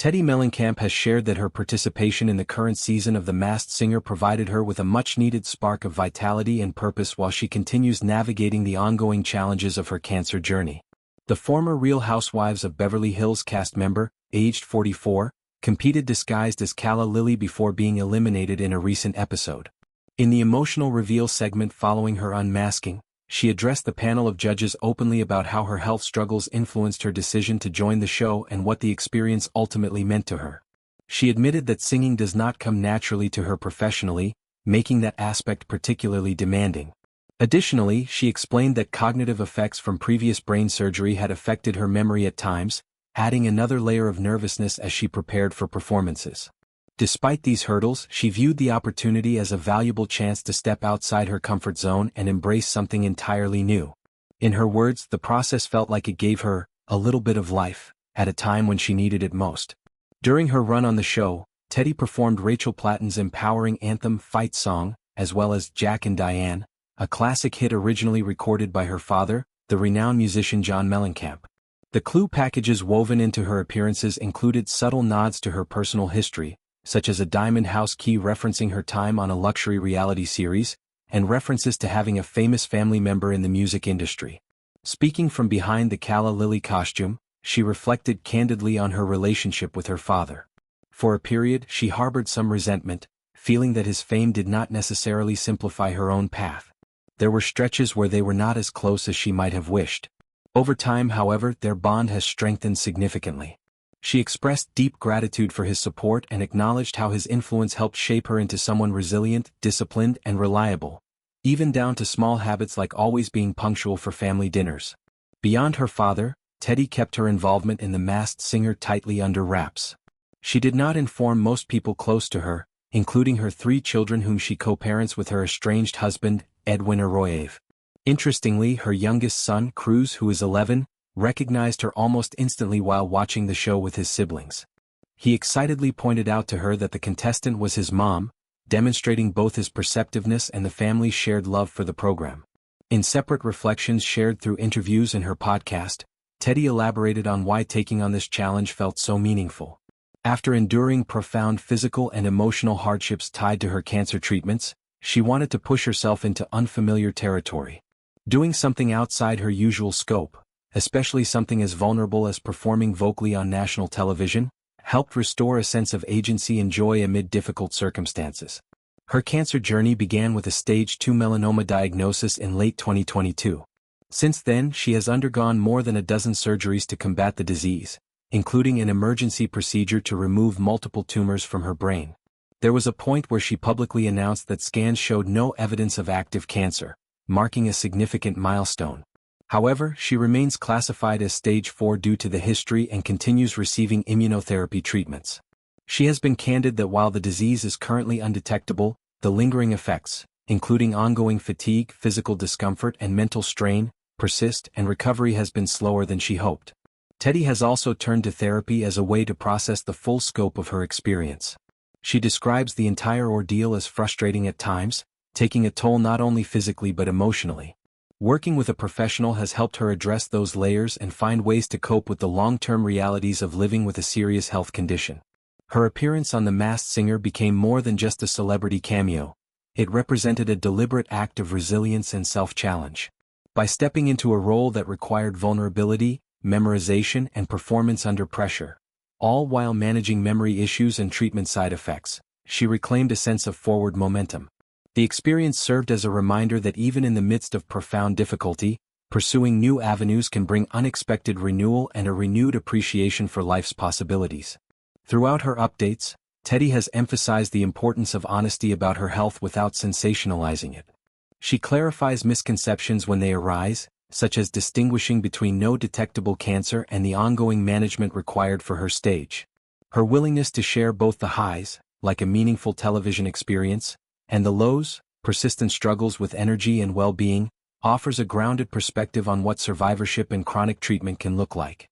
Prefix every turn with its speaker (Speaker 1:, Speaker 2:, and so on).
Speaker 1: Teddi Mellencamp has shared that her participation in the current season of The Masked Singer provided her with a much-needed spark of vitality and purpose while she continues navigating the ongoing challenges of her cancer journey. The former Real Housewives of Beverly Hills cast member, aged 44, competed disguised as Calla Lily before being eliminated in a recent episode. In the emotional reveal segment following her unmasking, she addressed the panel of judges openly about how her health struggles influenced her decision to join the show and what the experience ultimately meant to her. She admitted that singing does not come naturally to her professionally, making that aspect particularly demanding. Additionally, she explained that cognitive effects from previous brain surgery had affected her memory at times, adding another layer of nervousness as she prepared for performances. Despite these hurdles, she viewed the opportunity as a valuable chance to step outside her comfort zone and embrace something entirely new. In her words, the process felt like it gave her a little bit of life, at a time when she needed it most. During her run on the show, Teddi performed Rachel Platten's empowering anthem Fight Song, as well as Jack and Diane, a classic hit originally recorded by her father, the renowned musician John Mellencamp. The clue packages woven into her appearances included subtle nods to her personal history, such as a diamond house key referencing her time on a luxury reality series, and references to having a famous family member in the music industry. Speaking from behind the Calla Lily costume, she reflected candidly on her relationship with her father. For a period, she harbored some resentment, feeling that his fame did not necessarily simplify her own path. There were stretches where they were not as close as she might have wished. Over time, however, their bond has strengthened significantly. She expressed deep gratitude for his support and acknowledged how his influence helped shape her into someone resilient, disciplined, and reliable, even down to small habits like always being punctual for family dinners. Beyond her father, Teddi kept her involvement in The Masked Singer tightly under wraps. She did not inform most people close to her, including her 3 children whom she co-parents with her estranged husband, Edwin Arroyave. Interestingly, her youngest son, Cruz, who is 11, recognized her almost instantly while watching the show with his siblings. He excitedly pointed out to her that the contestant was his mom, demonstrating both his perceptiveness and the family's shared love for the program. In separate reflections shared through interviews in her podcast, Teddi elaborated on why taking on this challenge felt so meaningful. After enduring profound physical and emotional hardships tied to her cancer treatments, she wanted to push herself into unfamiliar territory. Doing something outside her usual scope, especially something as vulnerable as performing vocally on national television, helped restore a sense of agency and joy amid difficult circumstances. Her cancer journey began with a stage 2 melanoma diagnosis in late 2022. Since then, she has undergone more than a dozen surgeries to combat the disease, including an emergency procedure to remove multiple tumors from her brain. There was a point where she publicly announced that scans showed no evidence of active cancer, marking a significant milestone. However, she remains classified as stage 4 due to the history and continues receiving immunotherapy treatments. She has been candid that while the disease is currently undetectable, the lingering effects, including ongoing fatigue, physical discomfort, and mental strain, persist, and recovery has been slower than she hoped. Teddi has also turned to therapy as a way to process the full scope of her experience. She describes the entire ordeal as frustrating at times, taking a toll not only physically but emotionally. Working with a professional has helped her address those layers and find ways to cope with the long-term realities of living with a serious health condition. Her appearance on The Masked Singer became more than just a celebrity cameo. It represented a deliberate act of resilience and self-challenge. By stepping into a role that required vulnerability, memorization, and performance under pressure, all while managing memory issues and treatment side effects, she reclaimed a sense of forward momentum. The experience served as a reminder that even in the midst of profound difficulty, pursuing new avenues can bring unexpected renewal and a renewed appreciation for life's possibilities. Throughout her updates, Teddi has emphasized the importance of honesty about her health without sensationalizing it. She clarifies misconceptions when they arise, such as distinguishing between no detectable cancer and the ongoing management required for her stage. Her willingness to share both the highs, like a meaningful television experience, and the lows, persistent struggles with energy and well-being, offers a grounded perspective on what survivorship and chronic treatment can look like.